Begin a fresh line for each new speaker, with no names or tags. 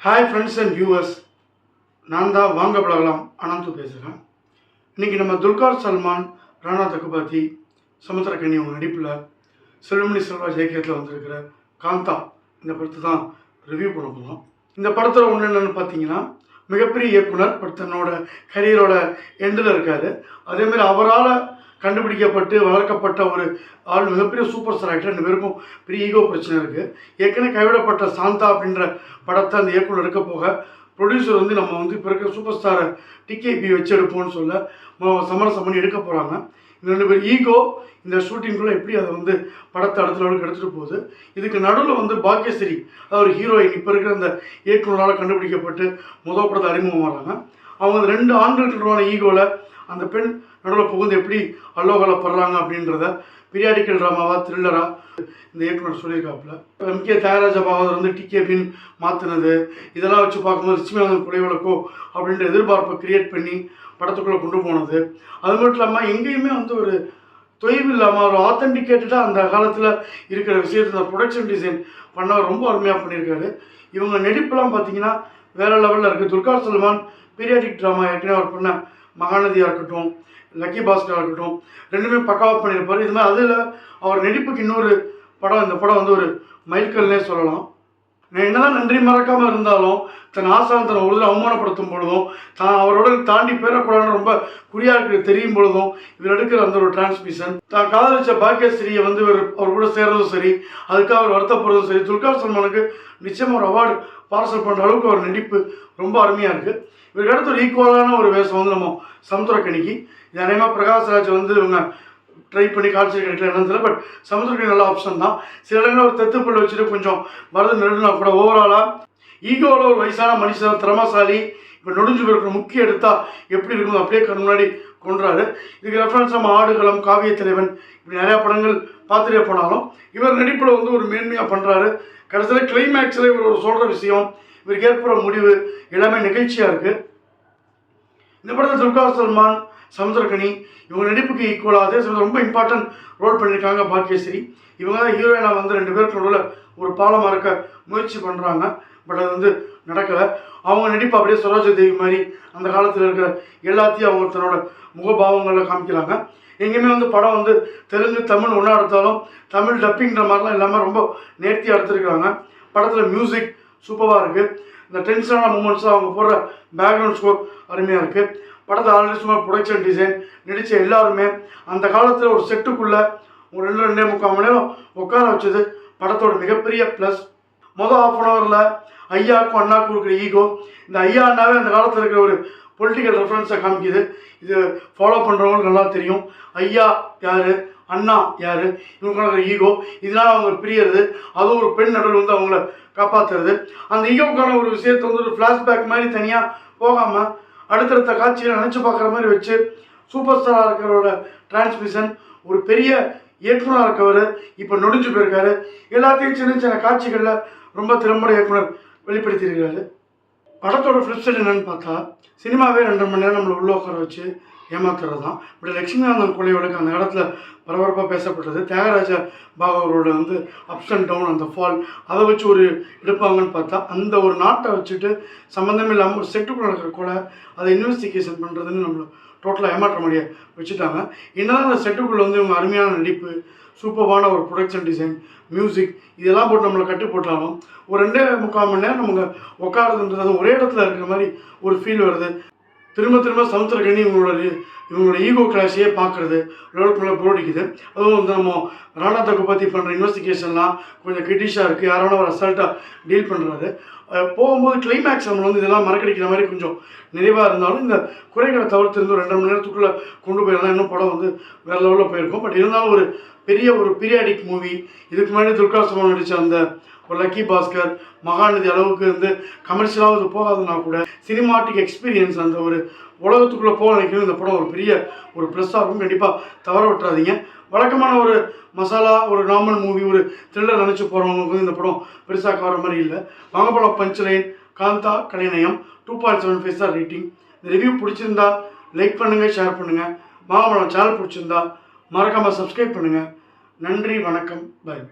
Hi friends and viewers, நான் தான் வாங்க பழகலாம் அனந்து பேசுகிறேன். இன்றைக்கி நம்ம துல்கார் சல்மான், ராணா தகுபாத்தி, சமுத்திரக்கனி அவங்க நடிப்பில் செல்வமணி செல்வா ஜெயகேத்தில் வந்திருக்கிற காந்தா இந்த படத்தை தான் ரிவ்யூ பண்ண போகிறோம். இந்த படத்தில் ஒன்று என்னென்னு பார்த்தீங்கன்னா, மிகப்பெரிய இயக்குனர் பட் தன்னோட கரியரோட எண்டில் இருக்கார். அதேமாதிரி அவரால் கண்டுபிடிக்கப்பட்டு வளர்க்கப்பட்ட ஒரு ஆள், மிகப்பெரிய சூப்பர் ஸ்டார் ஆக்டர். 2 பேருக்கும் பெரிய ஈகோ பிரச்சனை இருக்குது. ஏற்கனவே கைவிடப்பட்ட சாந்தா அப்படின்ற படத்தை அந்த இயக்குனர் எடுக்க போக ப்ரொடியூசர் நம்ம இப்போ இருக்கிற சூப்பர் ஸ்டாரை டிகேபி வச்சு எடுப்போம்னு சொல்ல சமரசம் பண்ணி எடுக்க போகிறாங்க. இந்த 2 பேர் ஈகோ இந்த ஷூட்டிங்குள்ளே எப்படி அதை படத்தை அடுத்த லெவலுக்கு எடுத்துகிட்டு போகுது. இதுக்கு நடுவில் பாக்கியஸ்ரீ, அதாவது ஒரு ஹீரோயின், இப்போ இருக்கிற அந்த இயக்குனரால் கண்டுபிடிக்கப்பட்டு முதல் படத்தை அறிமுகமாகறாங்க. அவங்க 2 ஆண்களுக்குள்ளான ஈகோவில் அந்த பெண் நடுவில் புகுந்து எப்படி அல்லோகலப்படுறாங்க அப்படின்றத பீரியாடிக்கல் ட்ராமாவா த்ரில்லரா இந்த இயக்குனர் சொல்லியிருக்காப்புல. எம்கே தியாகராஜ பாகவதர் டிகேபின்னு மாற்றினது இதெல்லாம் வச்சு பார்க்கும்போது லட்சுமிநாதன் கொலை வழக்கோ அப்படின்ற எதிர்பார்ப்பை கிரியேட் பண்ணி படத்துக்குள்ளே கொண்டு போனது. அது மட்டும் இல்லாமல் எங்கேயுமே ஒரு தொய்வு இல்லாமல் ஒரு ஆத்தென்டிகேட்டடாக அந்த காலத்தில் இருக்கிற விஷயத்தை அந்த ப்ரொடக்ஷன் டிசைன் பண்ண ரொம்ப அருமையாக பண்ணியிருக்காரு. இவங்க நடிப்புலாம் பார்த்தீங்கன்னா வேறு லெவலில் இருக்குது. துல்கார் சல்மான் பீரியாடிக் ட்ராமா ஏற்கனவே அவர் பண்ண மகாநதியாக இருக்கட்டும், லக்கி பாஸ்கராக இருக்கட்டும், 2மே பக்காவாக பண்ணியிருப்பார். இது மாதிரி அதில் அவர் நடிப்புக்கு இன்னொரு படம், இந்த படம் ஒரு மைல்கல்னே சொல்லலாம். நான் என்னதான் நன்றி மறக்காமல் இருந்தாலும் தன் ஆசான் தன்னை ஒரு அவமானப்படுத்தும் பொழுதும் அவரோட தாண்டி பேரக்கூடாதுன்னு ரொம்ப குறியாக தெரியும் பொழுதும் இவர் எடுக்கிற அந்த ஒரு டிரான்ஸ்மிஷன், தான் காதலிச்ச பாக்கியஸ்ரீயை அவர் கூட சேர்றதும் சரி, அதுக்காக அவர் வருத்தப்படுறதும் சரி, துல்கார் சல்மானுக்கு நிச்சயமாக ஒரு அவார்டு பார்சல் பண்ணுற அளவுக்கு அவர் நடிப்பு ரொம்ப அருமையாக இருக்குது. இவருக்கு அடுத்து ஒரு ஈக்குவலான ஒரு வேஷம் நம்ம சமுத்திரக்கனிக்கு. இது அநேகமாக பிரகாஷ்ராஜ் இவங்க ட்ரை பண்ணி காட்சி கிடைக்கல என்னன்னு தெரியல. பட் சமுத்திரக்கனி நல்ல ஆப்ஷன் தான். சில இடங்களில் ஒரு தெத்துப்பல் வச்சுட்டு கொஞ்சம் வரது நெடுனா கூட ஓவராலாக ஈகோவில் ஒரு வயசான மனுஷன் திறமசாலி இப்போ நொடிஞ்சு போயிருக்கிற முக்கிய எடுத்தால் எப்படி இருக்கும் அப்படியே கண் முன்னாடி கொன்றாரு. இதுக்கு ரெஃபரன்ஸ் நம்ம ஆடுகளம், காவிய தலைவன், இப்படி நிறையா படங்கள் பார்த்துட்டே போனாலும் இவர் நடிப்பில் ஒரு மேன்மையாக பண்ணுறாரு. கடைசியில் கிளைமேக்ஸில் இவர் சொல்கிற விஷயம், இவருக்கு ஏற்படுற முடிவு எல்லாமே நிகழ்ச்சியாக இருக்குது. இந்த படத்தில் துல்கார் சல்மான், சமுத்திரக்கனி இவங்க நடிப்புக்கு ஈக்குவலாக அதே சமயம் ரொம்ப இம்பார்ட்டன்ட் ரோல் பண்ணியிருக்காங்க பாக்கியஸ்ரீ. இவங்க தான் ஹீரோயினாக 2 பேருக்கு நடுவில் ஒரு பாலமாக இருக்க முயற்சி பண்ணுறாங்க. பட் அது நடக்கலை. அவங்க நடிப்பு அப்படியே சரோஜ தேவி மாதிரி அந்த காலத்தில் இருக்கிற எல்லாத்தையும் அவங்க தன்னோட முகபாவங்களில் காமிக்கிறாங்க. எங்கேயுமே படம் தெலுங்கு தமிழ் ஒன்றா எடுத்தாலும் தமிழ் டப்பிங்கிற மாதிரிலாம் எல்லாமே ரொம்ப நேர்த்தியாக எடுத்துருக்காங்க. படத்தில் மியூசிக் சூப்பராக இருக்குது. இந்த டென்ஷனான மூமெண்ட்ஸாக அவங்க போடுற பேக்ரவுண்ட் ஸ்கோர் அருமையாக இருக்குது. படத்தை ஆல்ரெடி சும்மா ப்ரொடக்ஷன் டிசைன் நடித்த எல்லாருமே அந்த காலத்தில் ஒரு செட்டுக்குள்ளே ஒரு 2-2.25 மணி நேரம் உட்கார வச்சது படத்தோட மிகப்பெரிய ப்ளஸ். மொதல் ½ ஐயாவுக்கும் அண்ணாவுக்கும் இருக்கிற ஈகோ, இந்த ஐயா அண்ணாவே அந்த காலத்தில் இருக்கிற ஒரு பொலிட்டிக்கல் ரெஃபரன்ஸை காமிக்குது. இது ஃபாலோ பண்ணுறவங்களுக்கு நல்லா தெரியும். ஐயா யார், அண்ணா யார், இவங்களோட ஈகோ, இதனால் அவங்க பிரியறது, அதுவும் ஒரு பெண் நடுவில் அவங்கள காப்பாற்றுறது. அந்த ஈகோக்கான ஒரு விஷயத்தை ஒரு ஃப்ளாஷ்பேக் மாதிரி தனியாக போகாமல் அடுத்தடுத்த காட்சிகளை நினச்சி பார்க்குற மாதிரி வச்சு சூப்பர் ஸ்டாராக இருக்கிறவரோட டிரான்ஸ்மிஷன், ஒரு பெரிய இயக்குனராக இருக்கவர் இப்போ நொடிஞ்சு போயிருக்காரு. எல்லாத்தையும் சின்ன சின்ன காட்சிகளில் ரொம்ப திறம்பட இயக்குனர் வெளிப்படுத்தியிருக்காரு. படத்தோட ஃப்ளிப் சைடு என்னென்னு பார்த்தா, சினிமாவே 2.5 மணி நேரம் நம்மளை உள்ள உட்கார வச்சு ஏமாத்துறது தான். இப்படி லட்சுமிநாதன் கொலை வழக்கு அந்த இடத்துல பரபரப்பாக பேசப்பட்டது. தியாகராஜ பாகவரோட அப்ஸ் அண்ட் டவுன், அந்த ஃபால், அதை வச்சு ஒரு எடுப்பாங்கன்னு பார்த்தா அந்த ஒரு நாட்டை வச்சுட்டு சம்மந்தமே இல்லாமல் ஒரு செட்டுக்குள்ள நடக்கிற கொலை அதை இன்வெஸ்டிகேஷன் பண்ணுறதுன்னு நம்மளை டோட்டலாக ஏமாற்ற முடிய வச்சுட்டாங்க. என்னதான் அந்த செட்டுக்குள்ளே இவங்க அருமையான நடிப்பு, சூப்பரான ஒரு ப்ரொடக்ஷன் டிசைன், மியூசிக் இதெல்லாம் போட்டு நம்மளை கட்டு போட்டாலும் ஒரு 2.25 மணி நேரம் நமக்கு உட்காருதுன்றது ஒரே இடத்துல இருக்கிற மாதிரி ஒரு ஃபீல் வருது. திரும்ப சமுத்திரக்கனி இவங்களோட ஈகோ கிளாஸையே பார்க்குறது லெவலுக்குள்ளே போடிக்குது. அதுவும் நம்ம ராணா தகுபாத்தி பண்ணுற இன்வெஸ்டிகேஷன்லாம் கொஞ்சம் கிரிட்டிஷாக இருக்குது. யாரான ஒரு அசால்ட்டாக டீல் பண்ணுறாரு. போகும்போது கிளைமேக்ஸ் நம்ம இதெல்லாம் மறக்கடிக்கிற மாதிரி கொஞ்சம் நிறைவாக இருந்தாலும் இந்த குறைகளை தவிர்த்து 2.5 மணி நேரத்துக்குள்ளே கொண்டு போயிடலாம். இன்னும் படம் வேறு லெவலில் போயிருக்கும். பட் இருந்தாலும் ஒரு பெரிய ஒரு பீரியாடிக் மூவி. இதுக்கு முன்னாடி துல்கார் சல்மான் நடித்த அந்த ஒரு லக்கி பாஸ்கர், மகாநதி அளவுக்கு கமர்ஷியலாக போகாதுன்னா கூட சினிமாட்டிக் எக்ஸ்பீரியன்ஸ் அந்த ஒரு உலகத்துக்குள்ளே போக நினைக்கணும். இந்த படம் ஒரு பெரிய ஒரு ப்ளஸ்ஸாக இருக்கும். கண்டிப்பாக தவற விட்டுறாதீங்க. வழக்கமான ஒரு மசாலா, ஒரு நார்மல் மூவி, ஒரு த்ரில்லர் நினச்சி போகிறவங்களுக்கு இந்த படம் பெருசாக கவர மாதிரி இல்லை. வாங்க படம் பஞ்ச் லைன், காந்தா கலைநயம் 2.75 ஸ்டார் ரேட்டிங். இந்த ரிவ்யூ பிடிச்சிருந்தா லைக் பண்ணுங்கள், ஷேர் பண்ணுங்கள். வாங்க படம் சேனல் பிடிச்சிருந்தா மறக்காமல் சப்ஸ்கிரைப் பண்ணுங்கள். நன்றி, வணக்கம், பாய்.